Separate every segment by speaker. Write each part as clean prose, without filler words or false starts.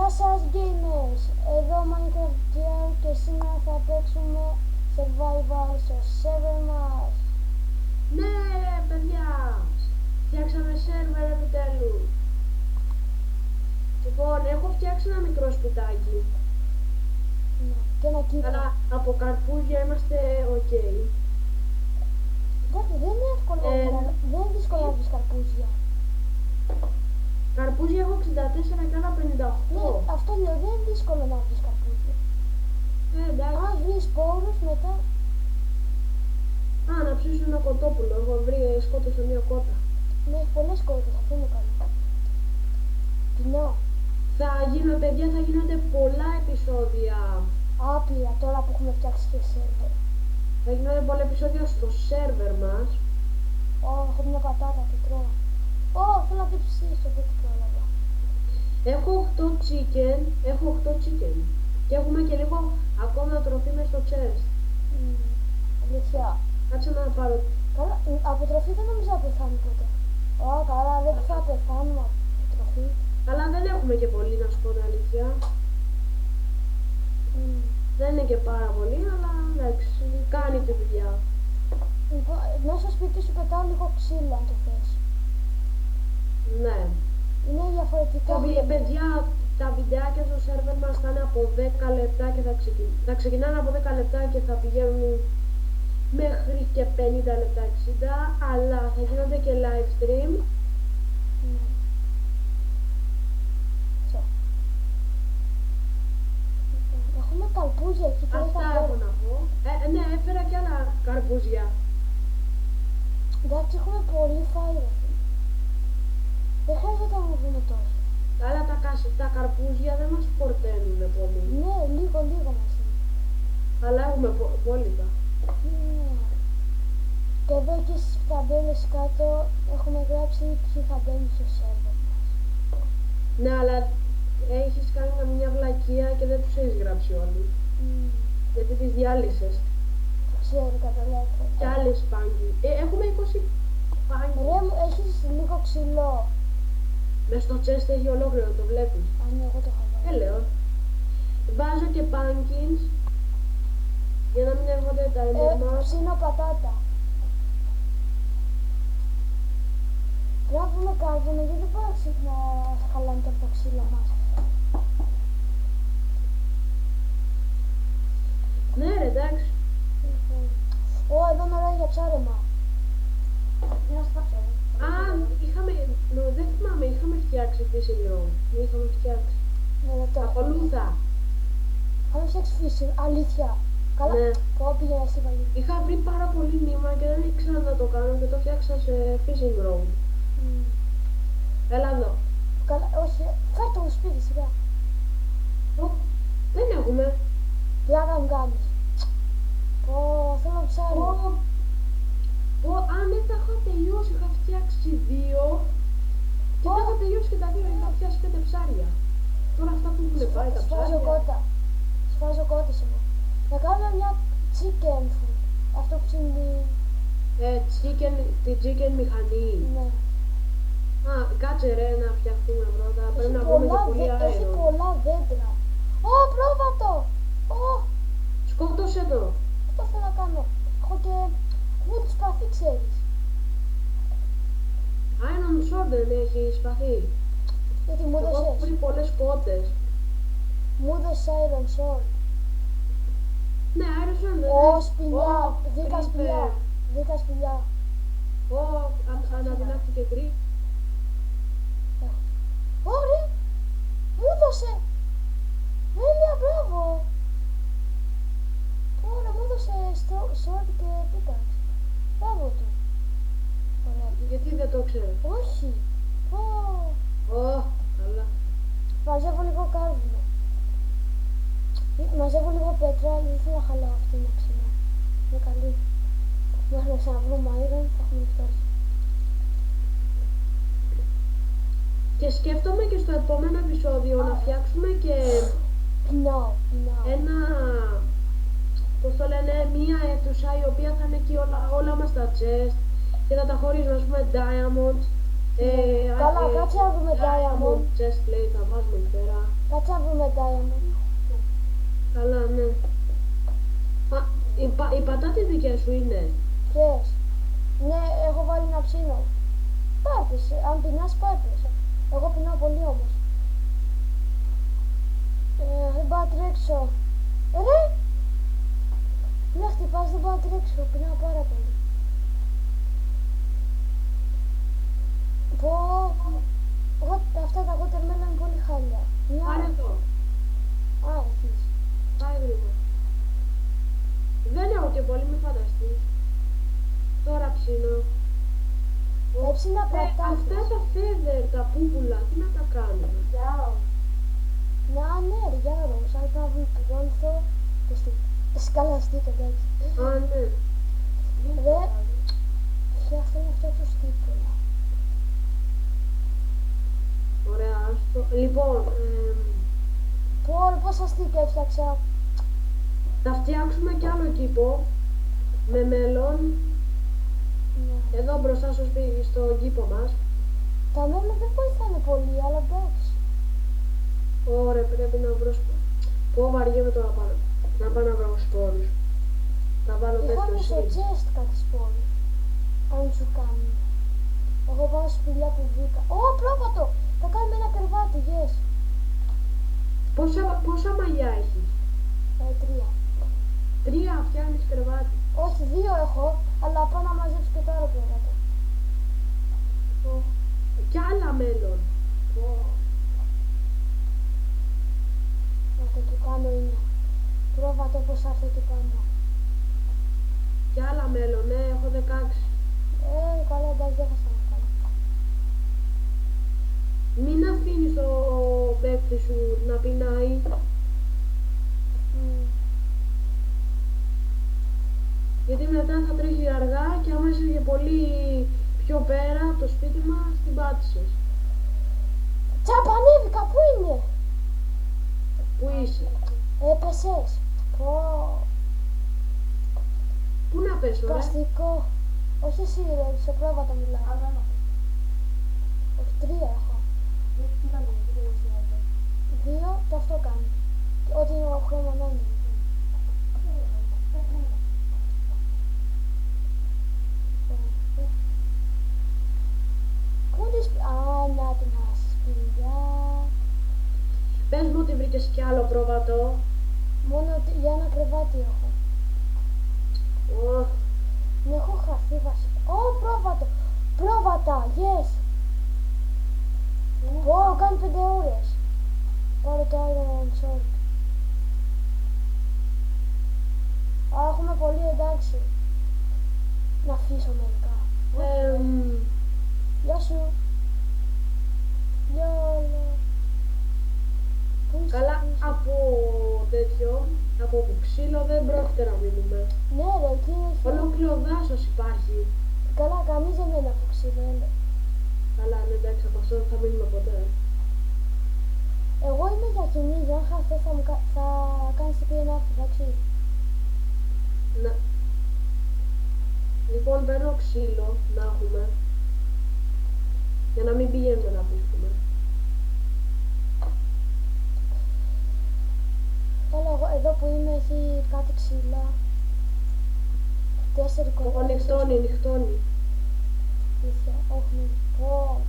Speaker 1: Γεια σας gamers, εδώ Minecraft GR και σήμερα θα παίξουμε survival στο server μας.
Speaker 2: Ναι, παιδιά! Φτιάξαμε σερβερ επιτέλους. Λοιπόν, έχω φτιάξει ένα μικρό σπιτάκι.
Speaker 1: Ναι, και ένα κύκλο.
Speaker 2: Αλλά από καρπούζια είμαστε ok.
Speaker 1: Εντάξει, δεν είναι εύκολο, δεν είναι δύσκολο να βρεις καρπούζια.
Speaker 2: Καρπούζια έχω 64 και άλλα 58.
Speaker 1: Ναι, αυτό λέω, δεν είναι δύσκολο να βρεις καρπούζια.
Speaker 2: Εντάξει.
Speaker 1: Αν βρεις σπόρους μετά,
Speaker 2: Α, να ψήσω ένα κοτόπουλο. Έχω βρει, σκότωσα μια κότα.
Speaker 1: ναι, έχει πολλές κόρτες, αυτό είναι καλό. Κοινό,
Speaker 2: Παιδιά, θα γίνονται πολλά επεισόδια.
Speaker 1: άπειρα τώρα που έχουμε φτιάξει και server.
Speaker 2: Θα γίνονται πολλά επεισόδια στο σερβερ μας.
Speaker 1: Έχω μια πατάτα και τρώω. Θέλω να δείξεις εσύ στο δεν πρόλαβα.
Speaker 2: Έχω 8 chicken. Και έχουμε και λίγο ακόμα τροφή μες στο chest.
Speaker 1: Αλήθεια.
Speaker 2: Κάτσε να πάρω.
Speaker 1: Καλά, από τροφή δεν νομίζω να πεθάνει ποτέ. Καλά, δεν θα πεθάνουμε από τροφή.
Speaker 2: Αλλά δεν έχουμε και πολύ, να σου πω την αλήθεια. Δεν είναι και πάρα πολύ, αλλά εντάξει, κάνει τη δουλειά.
Speaker 1: Λοιπόν, μέσα στο σπίτι σου πετάω λίγο ξύλο αν το θες.
Speaker 2: Ναι.
Speaker 1: Είναι διαφορετικά.
Speaker 2: Παιδιά, τα βιντεάκια στο σερβερ μας θα είναι από 10 λεπτά και θα ξεκινάνε από 10 λεπτά και θα πηγαίνουν μέχρι και 50 λεπτά, 60, αλλά θα γίνονται και live stream.
Speaker 1: Έχουμε καρπούζια εκεί πέρα.
Speaker 2: Αυτά έχω να πω. Ναι, έφερα και άλλα καρπούζια.
Speaker 1: Εντάξει, έχουμε πολύ φάιρα. Δεν χρειάζεται να βρούμε τόσο.
Speaker 2: Αλλά τα καρπούζια δεν μας φορταίνουν πολύ.
Speaker 1: Ναι, λίγο μας είναι.
Speaker 2: Αλλά έχουμε μπόλικα.
Speaker 1: Ναι. Και εδώ και στις ταμπέλες κάτω έχουμε γράψει ποιοι θα μπαίνουν στο σερβερ μας.
Speaker 2: Ναι, αλλά έχεις κάνει καμιά βλακεία και δεν τους έχεις γράψει όλοι. Γιατί τις διάλυσες.
Speaker 1: Το ξέρω, καταλάβω.
Speaker 2: Και άλλες πάγκοι. Έχουμε 20 πάγκοι.
Speaker 1: Ρε μου, έχεις λίγο ξυλό.
Speaker 2: Μες στο chest έχει ολόκληρο, το βλέπεις.
Speaker 1: Α, ναι, εγώ το είχα βάλει.
Speaker 2: Λέω. Βάζω και pumpkins για να μην έρχονται τα ενδερμά.
Speaker 1: Ψήνω πατάτα. Πρέπει να βρούμε κάρβουνο γιατί δεν μπορεί να χαλάνε το ξύλο μας.
Speaker 2: Ναι ρε, εντάξει.
Speaker 1: Εδώ είναι ωραία για ψάρεμα. Για να σκάψω.
Speaker 2: Α, δεν θυμάμαι, είχαμε φτιάξει fishing rod. Είχαμε φτιάξει.
Speaker 1: Ναι, λεπτό.
Speaker 2: Ακολούθα.
Speaker 1: Είχαμε φτιάξει fishing, αλήθεια. Καλά,
Speaker 2: Ναι.
Speaker 1: πήγαινα εσύ πάλι.
Speaker 2: Είχα βρει πάρα πολύ νήμα και δεν ήξερα να το κάνω και το φτιάξα σε fishing rod. Έλα εδώ.
Speaker 1: Καλά, όχι, φέρ' το σπίτι σιγά.
Speaker 2: Δεν έχουμε.
Speaker 1: Πλάκα μου κάνεις. Θέλω ψάρι.
Speaker 2: Αν δεν τα είχα τελειώσει, είχα φτιάξει 2 και δεν είχα τελειώσει και τα 2, είχα φτιάξει 5 ψάρια. Τώρα αυτά που έχουν πάει τα ψάρια.
Speaker 1: Σφάζω κότες εγώ. Να κάνουμε μια chicken food. Αυτό που είναι.
Speaker 2: Τη chicken μηχανή.
Speaker 1: Ναι.
Speaker 2: Κάτσε ρε να φτιαχτούμε πρώτα. Πρέπει να βρούμε και πολύ
Speaker 1: Έχει
Speaker 2: αέριο.
Speaker 1: πολλά δέντρα. Πρόβατο!
Speaker 2: Σκότωσε το.
Speaker 1: Αυτό θέλω να κάνω. Έχω και wood σπαθί, ξέρεις.
Speaker 2: Iron sword δεν έχει σπαθί.
Speaker 1: Γιατί μου
Speaker 2: Εγώ έχω
Speaker 1: έδωσες.
Speaker 2: βρει πολλές κότες.
Speaker 1: Μου έδωσες iron sword.
Speaker 2: Ναι, Iron sword δεν έχει.
Speaker 1: Σπηλιά. 10 σπηλιά. 10 σπηλιά.
Speaker 2: Αναδυνάστηκε κρύ.
Speaker 1: Ωραία! Μου έδωσε! Τέλεια, μπράβο! Ωραία, μου έδωσε sword και pickaxe. Μπράβο του. Ωραία.
Speaker 2: Γιατί δεν το ξέρω.
Speaker 1: Όχι.
Speaker 2: Καλά.
Speaker 1: Μαζεύω λίγο κάρβουνο. Μαζεύω λίγο πέτρα, δεν θέλω να χαλάω αυτή την αξινά. Είναι καλή. Μέχρι να ξαναβρούμε iron θα έχουμε φτάσει.
Speaker 2: Και σκέφτομαι και στο επόμενο επεισόδιο να φτιάξουμε και
Speaker 1: Πεινάω.
Speaker 2: ένα, πώς το λένε, μία αίθουσα η οποία θα είναι εκεί όλα μας τα chest και θα τα χωρίζουμε, ας πούμε, diamond.
Speaker 1: Καλά, κάτσε να δούμε diamond.
Speaker 2: Chest plate θα βάζουμε εκεί πέρα.
Speaker 1: Κάτσε να βρούμε diamond.
Speaker 2: Καλά, ναι. Α, οι πατάτες δικές σου είναι.
Speaker 1: Ποιες? Ναι, έχω βάλει να ψήνω. Πάρτες, αν πεινάς πάρτες. Εγώ πεινάω πολύ όμως. Δεν πάω να τρέξω. Ρε! Ναι, χτυπάς, δεν πάω να τρέξω. Πεινάω πάρα πολύ. Πω, αυτά τα watermelon είναι πολύ χάλια.
Speaker 2: Πάρε εδώ.
Speaker 1: Α, έχεις.
Speaker 2: Πάει γρήγορα. Δεν έχω και πολύ, μη φανταστείς. Τώρα ψήνω.
Speaker 1: Έψινα πατάτες.
Speaker 2: Αυτά τα feather, τα πούπουλα, τι να τα κάνω.
Speaker 1: Να, ναι, ρε, Γιάρος, αν θα βγει πηγόνθο και σκαλαστείτε, εντάξει.
Speaker 2: Α, ναι.
Speaker 1: Ρε, φτιάχνω αυτά το στίποla.
Speaker 2: Ωραία, άστο. Λοιπόν,
Speaker 1: Πω, πόσα στίκα έφτιαξα.
Speaker 2: θα φτιάξουμε κι άλλο κήπο με μέλλον
Speaker 1: Ναι.
Speaker 2: εδώ μπροστά στο σπίτι, στον κήπο μας.
Speaker 1: Τα μέλη δεν βοηθάνε πολύ, αλλά εντάξει.
Speaker 2: Ωραία, πρέπει να βρω σπόρους. Πω βαριέμαι τώρα πάνω. Να πάω να βρω σπόρους. Θα βάλω
Speaker 1: Είχαμε
Speaker 2: τέτοιο
Speaker 1: στο
Speaker 2: σύν.
Speaker 1: chest κάτι σπόρους. Αν σου κάνει. Εγώ πάω σπηλιά που βρήκα. Ω, πρόβατο! Θα κάνουμε ένα κρεβάτι, yes.
Speaker 2: Πόσα μαλλιά έχεις?
Speaker 1: 3.
Speaker 2: 3 φτιάχνεις κρεβάτι.
Speaker 1: Όχι, 2 έχω, αλλά πάω να μαζέψω και το άλλο πρόβατο.
Speaker 2: Κι άλλα μέλλον.
Speaker 1: Να το εκεί πάνω είναι. Πρόβατο πως θα έρθει εκεί πάνω.
Speaker 2: Κι άλλα μέλλον, ναι, έχω 16.
Speaker 1: Καλά, εντάξει, δεν θα σας κάνω.
Speaker 2: Μην αφήνεις το παίκτη σου να πεινάει. Γιατί μετά θα τρέχει αργά και άμα είσαι και πολύ πιο πέρα από το σπίτι μας, την πάτησες.
Speaker 1: Τσαπανίβηκα, πού είναι?
Speaker 2: Πού είσαι?
Speaker 1: Έπεσες. Πω,
Speaker 2: Πού να πέσω, ρε?
Speaker 1: καστικό. Όχι εσύ, ρε, σε πρόβατο μιλάω. Όχι, 3 έχω. 2 και αυτό κάνει. Ό,τι είναι ο χρώμα να είναι. Πού είναι να την σπηλιά.
Speaker 2: Πες μου ότι βρήκες κι άλλο πρόβατο.
Speaker 1: Μόνο για ένα κρεβάτι έχω.
Speaker 2: Ω,
Speaker 1: Ναι, έχω χαθεί βασικά. Ω, πρόβατο. Πρόβατα, yes. Ω, κάνει 5 ώρες. Πάρε το Iron Sword. Α, έχουμε πολύ, εντάξει. Να αφήσω μερικά. Γεια σου. Γεια όλα. Πού είσαι,
Speaker 2: καλά,
Speaker 1: πού είσαι?
Speaker 2: από τέτοιο, από ξύλο δεν πρόκειται να μείνουμε.
Speaker 1: Ναι ρε, εκεί έχει.
Speaker 2: Ολόκληρο δάσος υπάρχει.
Speaker 1: Καλά, κανείς δεν μένει από ξύλο, έλα.
Speaker 2: Καλά, ναι, εντάξει, από αυτό δεν θα μείνουμε ποτέ.
Speaker 1: Εγώ είμαι για κυνήγι, αν χαθώ θα κάνεις την πίνα αυτή, εντάξει.
Speaker 2: Να. Λοιπόν, παίρνω ξύλο να έχουμε. Για να μην πηγαίνουμε να βρίσκουμε.
Speaker 1: Καλά, εγώ εδώ που είμαι έχει κάτι ξύλα. 4 κομμάτια.
Speaker 2: Νυχτώνει, νυχτώνει.
Speaker 1: Όχι, μην πω.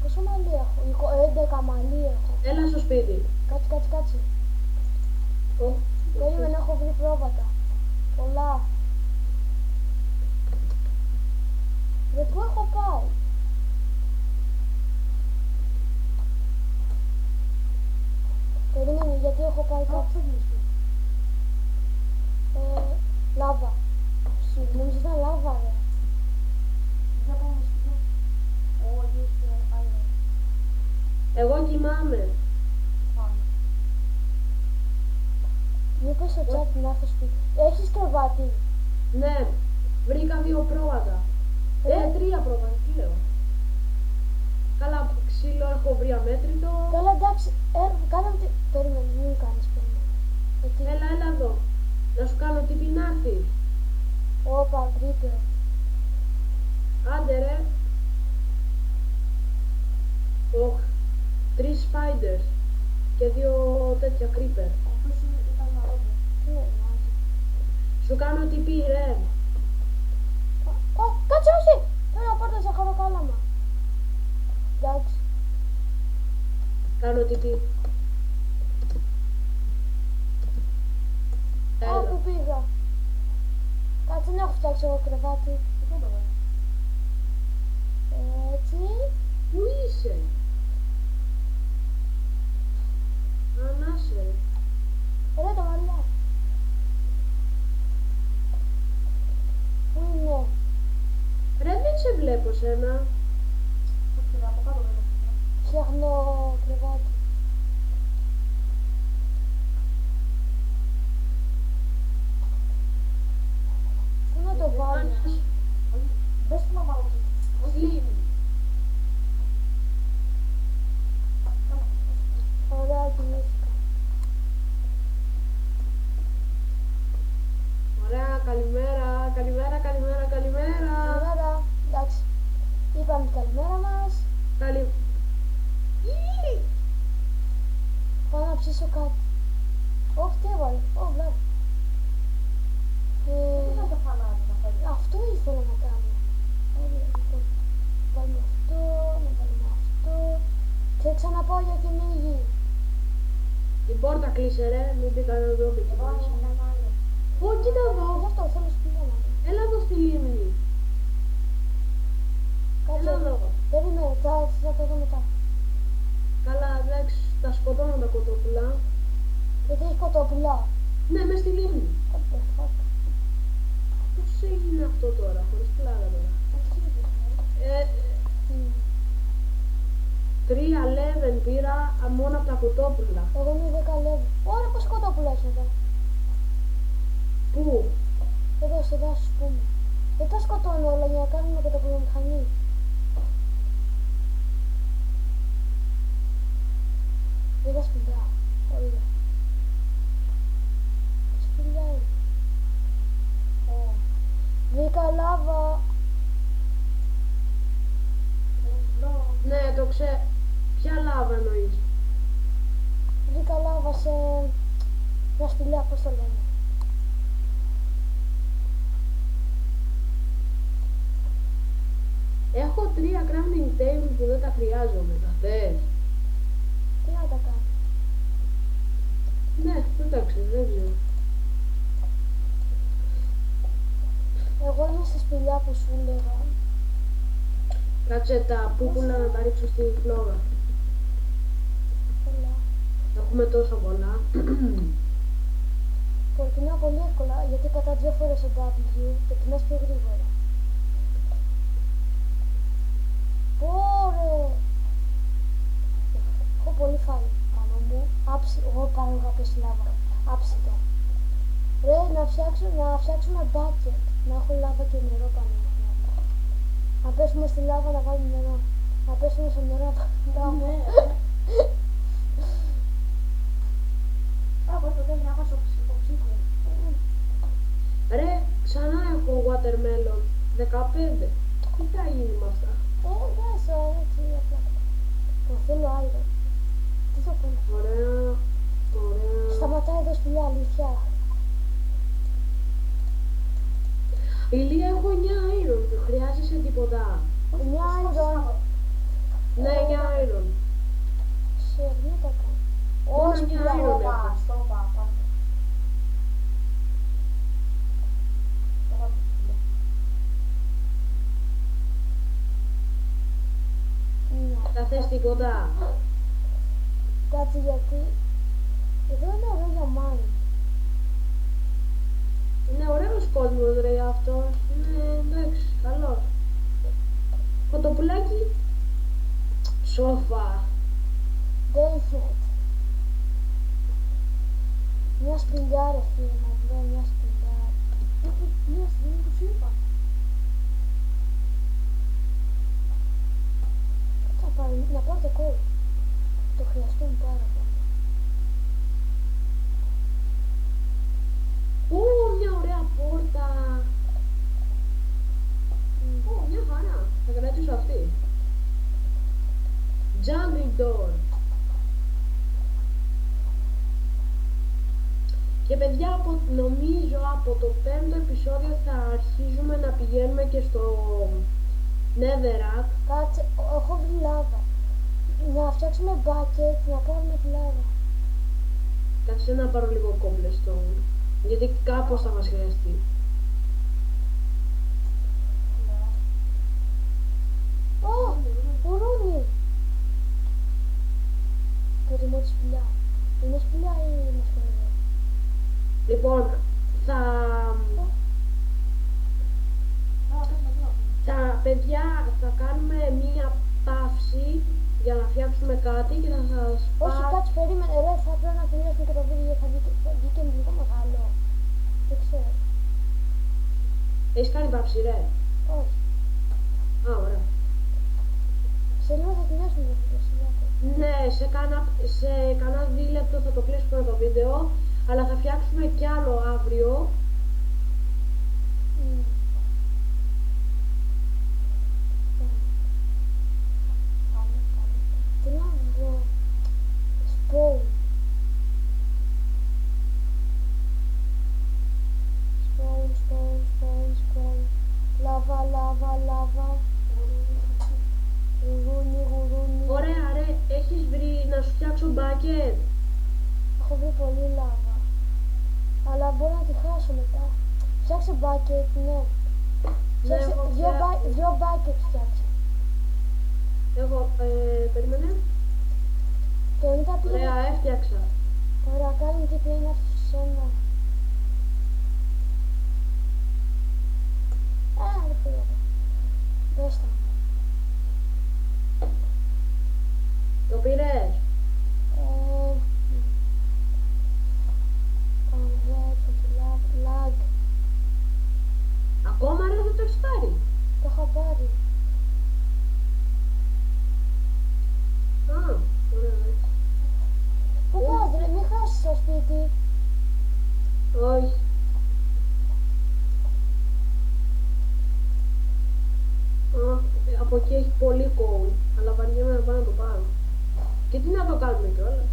Speaker 1: Πόσο μαλλί έχω? 11 μαλλί έχω.
Speaker 2: Έλα στο σπίτι.
Speaker 1: Κάτσε.
Speaker 2: Ω,
Speaker 1: Περίμενα, έχω βρει πρόβατα. Πολλά. Ρε, πού έχω πάει? Περίμενε, γιατί έχω πάει κάπου. Λάβα. Νομίζω ήταν λάβα, ρε.
Speaker 2: Εγώ κοιμάμαι.
Speaker 1: Μήπως στο chat να έρθω σπίτι. Έχεις κρεβάτι?
Speaker 2: Ναι, βρήκα 2 πρόβατα. 3 πρόβατα, τι λέω. Καλά, ξύλο έχω βρει αμέτρητο.
Speaker 1: Καλά, εντάξει. Κάναμε τι... Περίμενε, μην μου κάνεις περίμενε.
Speaker 2: Έλα εδώ. Να σου κάνω τι πεινάρθει.
Speaker 1: Όπα, βρήκε.
Speaker 2: Άντε ρε. spiders και 2 τέτοια creeper.
Speaker 3: Αυτός ήταν ένα ρόμπο.
Speaker 1: Τι ονομάζει.
Speaker 2: Σου κάνω TP, ρε.
Speaker 1: Κάτσε, όχι! Θέλω να πάρω το ζαχαροκάλαμα. Εντάξει.
Speaker 2: Κάνω TP.
Speaker 1: Α, που πήγα. Κάτσε, δεν έχω φτιάξει εγώ κρεβάτι.
Speaker 3: Αυτό το λέω.
Speaker 1: Έτσι.
Speaker 2: Πού είσαι? Ανάσε.
Speaker 1: Ρε το μαλλιά. Πού είναι?
Speaker 2: Ρε, δεν σε βλέπω σένα.
Speaker 3: Όχι, ρε, από κάτω δεν έχω.
Speaker 1: Φτιάχνω κρεβάτι. Πού να το βάλω?
Speaker 3: Μπες που να βάλω εκεί.
Speaker 2: Sleep.
Speaker 1: Ωραία, κοιμήθηκα.
Speaker 2: Ωραία, καλημέρα, καλημέρα, καλημέρα, καλημέρα.
Speaker 1: Καλημέρα. Εντάξει. Είπαμε την καλημέρα μας.
Speaker 2: Καλη...
Speaker 1: Πάω να ψήσω κάτι. Όχι, τι έβαλε. Ω, βλάβη.
Speaker 3: Δεν θα το φανάρι να φέρει.
Speaker 1: Αυτό ήθελα να κάνω. Ωραία, λοιπόν. Βάλουμε αυτό, να βάλουμε αυτό. Και ξαναπάω για κυνήγι.
Speaker 2: Την πόρτα κλείσε, ρε, μην μπει κανένα ζόμπι εκεί
Speaker 3: Εγώ
Speaker 2: μέσα.
Speaker 3: είναι ένα άλλο.
Speaker 2: Ω, κοίτα
Speaker 1: Γι'
Speaker 2: εδώ.
Speaker 1: αυτό θέλω σπηλιάνα.
Speaker 2: Έλα εδώ στη λίμνη.
Speaker 1: Κάτσε.
Speaker 2: Έλα εδώ.
Speaker 1: Περίμενε, θα το δω μετά.
Speaker 2: Καλά, εντάξει, τα σκοτώνω τα κοτόπουλα.
Speaker 1: Γιατί έχει κοτόπουλα.
Speaker 2: Ναι, μες στη λίμνη.
Speaker 1: What the fuck.
Speaker 2: Πώς έγινε αυτό τώρα, χωρίς πλάκα τώρα.
Speaker 1: Μμ.
Speaker 2: 3 11 πήρα μόνο από τα κοτόπουλα.
Speaker 1: Εγώ είμαι 10 level. Ωραία, πόσα κοτόπουλα έχει εδώ.
Speaker 2: Πού?
Speaker 1: Εδώ στο δάσος, πούμε. Δεν τα σκοτώνω όλα για να κάνουμε κοτόπουλομηχανή. Βρήκα σπηλιά. Ωραία. Σπηλιά είναι. Βρήκα λάβα.
Speaker 2: Ναι, το ξέρω. Ποια λάβα εννοείς?
Speaker 1: Βρήκα λάβα σε μια σπηλιά, πώς το λένε.
Speaker 2: Έχω 3 crafting table που δεν τα χρειάζομαι. Τα θες?
Speaker 1: Τι να τα κάνω.
Speaker 2: Ναι, εντάξει, δεν ξέρω.
Speaker 1: Εγώ είμαι στη σπηλιά που σου έλεγα.
Speaker 2: Κάτσε τα πούπουλα να τα ρίξω στη φλόγα.
Speaker 1: Έλα.
Speaker 2: Έχουμε τόσα πολλά.
Speaker 1: Προτιμώ πολύ εύκολα γιατί πατά 2 φορές το W και πεινάς πιο γρήγορα. Ωρε! Έχω πολύ φάει πάνω μου. Εγώ πάνω να πέσει λάβα. Άψητο. Ρε, να φτιάξουμε bucket. Να έχω λάβα και νερό πάνω μου. Να πέσουμε στη λάβα να βάλουμε νερό. Να πέσουμε στο νερό να βάλουμε λάβα.
Speaker 3: Ναι, εγώ τότε διάβασα οξύχο.
Speaker 2: Ρε, ξανά έχω watermelon. 15. Τι θα γίνει με αυτά?
Speaker 1: Εντάξει, έτσι απλά. Το θέλω άλλο. Τι θα κάνω.
Speaker 2: Ωραία, ωραία.
Speaker 1: Σταματάει εδώ σπηλιά, αλήθεια.
Speaker 2: Ηλία, έχω 9 iron. Χρειάζεσαι τίποτα?
Speaker 1: Μια iron.
Speaker 2: Ναι, 9 iron.
Speaker 1: Σερνίτακα.
Speaker 2: Μόνο
Speaker 1: Όχι,
Speaker 2: 9
Speaker 1: σπηλιά.
Speaker 2: iron έχω.
Speaker 3: Στόπα, πάμε.
Speaker 1: Ναι.
Speaker 2: Θα θες τίποτα?
Speaker 1: Κάτσε γιατί. Εδώ είναι ωραίο για mine.
Speaker 2: Είναι ωραίος κόσμος, ρε, αυτός. Είναι εντάξει, καλός. Κοτοπουλάκι. Σόφα.
Speaker 1: Dayfnet. Μια σπηλιά ρε φίλε, να βρω μια σπηλιά.
Speaker 3: Μια στιγμή που σου είπα.
Speaker 1: Θα πάρω, να πάρω το κόλλο. Το χρειαστούμε πάρα πολύ.
Speaker 2: Ω, μια ωραία πόρτα. Ω, μια χαρά. Θα κρατήσω αυτή. Jungle door. παιδιά, νομίζω από το 5ο επεισόδιο θα αρχίζουμε να πηγαίνουμε και στο Netherrack.
Speaker 1: Κάτσε, έχω βρει λάβα. Να φτιάξουμε bucket, να πάρουμε τη λάβα.
Speaker 2: Κάτσε να πάρω λίγο cobblestone, γιατί κάπως θα μας χρειαστεί.
Speaker 1: Ω, γουρούνι! Το τιμό της σπηλιά. Είναι σπηλιά ή είναι σπηλιά?
Speaker 2: Λοιπόν, παιδιά, θα κάνουμε μία παύση για να φτιάξουμε κάτι και θα σας
Speaker 1: Όχι, κάτσε, περίμενε. Ρε, θα πρέπει να τελειώσουμε και το βίντεο γιατί θα βγει και λίγο μεγάλο. Δεν ξέρω.
Speaker 2: Έχεις κάνει παύση, ρε?
Speaker 1: Όχι.
Speaker 2: Α, ωραία.
Speaker 1: Σε λίγο θα τελειώσουμε το βίντεο, σιγά.
Speaker 2: Ναι, σε κανένα 2 λεπτό θα το κλείσουμε το βίντεο, αλλά θα φτιάξουμε κι άλλο αύριο.
Speaker 1: Τι να βρω? Spawn. Spawn. Λάβα. Γουρούνι.
Speaker 2: Ωραία, ρε, έχεις βρει να σου φτιάξω bucket?
Speaker 1: Έχω βρει πολύ λάβα. Αλλά μπορώ να τη χάσω μετά. Φτιάξε bucket, ναι. Φτιάξε
Speaker 2: έχω
Speaker 1: δυο bucket φτιάξε.
Speaker 2: Περίμενε.
Speaker 1: Και μετά πήγαινε.
Speaker 2: Ωραία, έφτιαξα.
Speaker 1: Ωραία, κάνει και πήγαινε να έρθει σε ένα. Δεν πήγαινε. Δες τα.
Speaker 2: Το πήρες?
Speaker 1: Lag.
Speaker 2: Ακόμα, ρε, δεν το έχεις πάρει?
Speaker 1: Το είχα πάρει.
Speaker 2: Α, ωραία, ρε.
Speaker 1: Πού πας ρε, μη χάσεις το σπίτι.
Speaker 2: Όχι. Από εκεί έχει πολύ coal, αλλά βαριέμαι να πάω να το πάρω. Και τι να το κάνουμε κιόλας?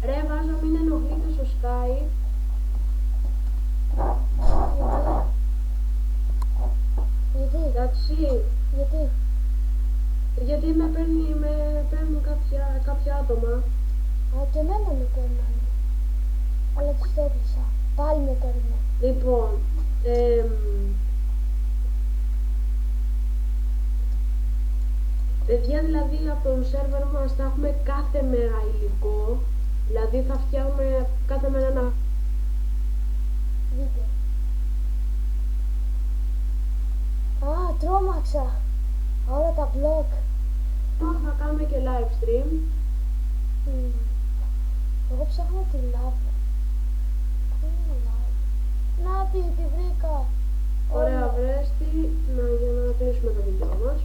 Speaker 2: Ρε, βάζω μην ενοχλείτε στο Sky.
Speaker 1: Γιατί?
Speaker 2: Εντάξει, γιατί με παίρνουν κάποια άτομα.
Speaker 1: Α, και εμένα με παίρνανε. Αλλά τους έκλεισα. Πάλι με παίρνανε.
Speaker 2: Λοιπόν, παιδιά, δηλαδή από τον σερβερ μας θα έχουμε κάθε μέρα υλικό. Δηλαδή θα φτιάχνουμε κάθε μέρα ένα
Speaker 1: Βίντεο. Α, τρόμαξα. Όλα τα μπλοκ.
Speaker 2: θα κάνουμε και live stream.
Speaker 1: Εγώ ψάχνω τη λάβα. Πού είναι η λάβα? Να τη βρήκα.
Speaker 2: Ωραία, βρέστη, για να κλείσουμε το βίντεο μας.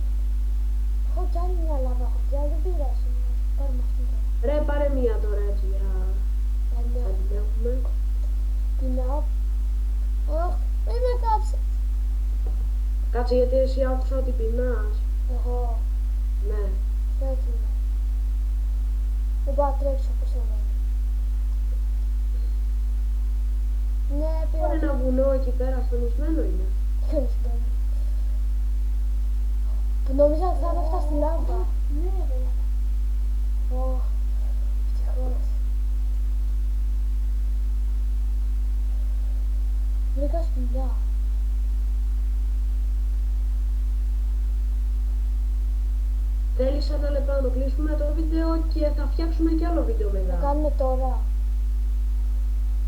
Speaker 1: Έχω κι άλλη μια λάβα, έχω κι άλλη, δεν πειράζει. Πάρουμε αυτή τώρα.
Speaker 2: Ρε, πάρε μία τώρα έτσι για να την έχουμε.
Speaker 1: Την απ. Αχ, μην με κάψεις.
Speaker 2: Κάτσε, γιατί εσύ άκουσα ότι πεινάς.
Speaker 1: Εγώ,
Speaker 2: Ναι.
Speaker 1: έτσι είναι. Δεν πάω να τρέξω, πώς να λέω. Ναι, πήρα.
Speaker 2: Μπορεί ένα βουνό εκεί πέρα, στενισμένο είναι.
Speaker 1: Χωρισμένο. Που νόμιζα ότι θα έφτα στη λάμπα.
Speaker 3: Ναι, ρε.
Speaker 1: Ωχ, ευτυχώς. Βρήκα σπηλιά.
Speaker 2: Θέλεις 1 λεπτό να το κλείσουμε το βίντεο και θα φτιάξουμε και άλλο βίντεο
Speaker 1: Το
Speaker 2: μετά.
Speaker 1: κάνουμε τώρα.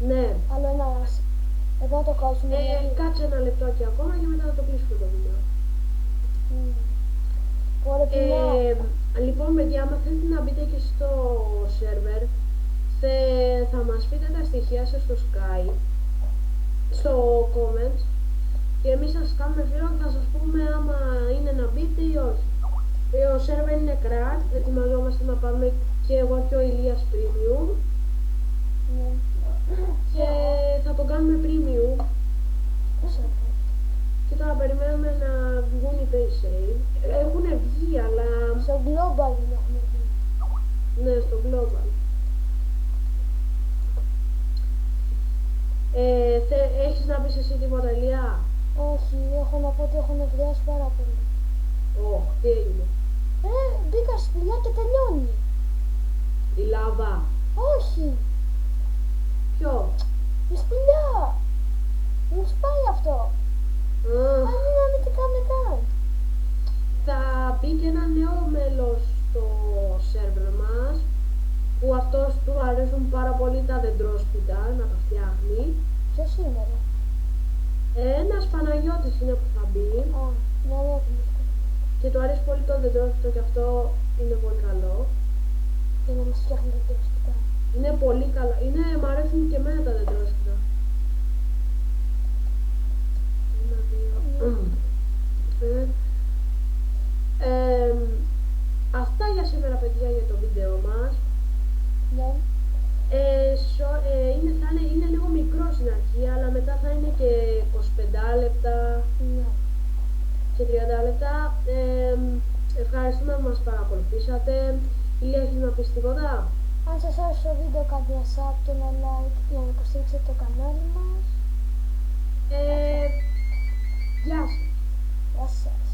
Speaker 2: Ναι.
Speaker 1: Άλλο ένα. Εδώ να το κάτσουμε. δηλαδή.
Speaker 2: Κάτσε 1 λεπτάκι ακόμα και μετά θα το κλείσουμε το βίντεο.
Speaker 1: Ωραία, πεινάω.
Speaker 2: Λοιπόν, παιδιά, άμα θέλετε να μπείτε και στο σερβερ, θα μας πείτε τα στοιχεία σας στο Sky, στο comments, και εμείς θα σας κάνουμε φίλο και θα σας πούμε άμα είναι να μπείτε ή όχι. Ο σερβερ είναι crack, ετοιμαζόμαστε να πάμε και εγώ και ο Ηλίας premium
Speaker 1: Ναι.
Speaker 2: και θα το κάνουμε premium
Speaker 1: Σερβερ.
Speaker 2: και τώρα περιμένουμε να βγουν οι pay save. Έχουν βγει Έχεις να πεις εσύ τίποτα, Ηλία?
Speaker 1: Όχι, έχω να πω ότι έχω νευριάσει πάρα πολύ.
Speaker 2: Όχι, τι έγινε?
Speaker 1: Μπήκα στη σπηλιά και τελειώνει.
Speaker 2: Η λάβα.
Speaker 1: Όχι,
Speaker 2: Ποιο?
Speaker 1: η σπηλιά. Μου σπάει αυτό.
Speaker 2: Αχ,
Speaker 1: Αν είναι να μην την κάνουμε καν.
Speaker 2: θα μπει και ένα νέο μέλος στο σερβερ μας, που αυτός του αρέσουν πάρα πολύ τα δεντρόσπιτα, να τα φτιάχνει.
Speaker 1: Ποιος είναι ρε?
Speaker 2: Ένας Παναγιώτης είναι που θα μπει
Speaker 1: Α, ναι, ναι, θυμήθηκα.
Speaker 2: και του αρέσει πολύ το δεντρόσπιτο και αυτό είναι πολύ καλό.
Speaker 1: Για να μας φτιάχνει τα δραστικά.
Speaker 2: Είναι πολύ καλό. Μ' αρέσουν και εμένα τα δεντρόσπιτα. Ένα, δύο. Αυτά για σήμερα, παιδιά, για το βίντεο μας.
Speaker 1: Ναι.
Speaker 2: Είναι λίγο μικρό στην αρχή, αλλά μετά θα είναι και 25 λεπτά
Speaker 1: Ναι.
Speaker 2: και 30 λεπτά. Ευχαριστούμε που μας παρακολουθήσατε. Ηλία, έχεις να πεις τίποτα?
Speaker 1: Αν σας άρεσε το βίντεο κάντε ένα sub και ένα like για να υποστηρίξετε το κανάλι μας.
Speaker 2: Γεια σας.
Speaker 1: Γεια σας.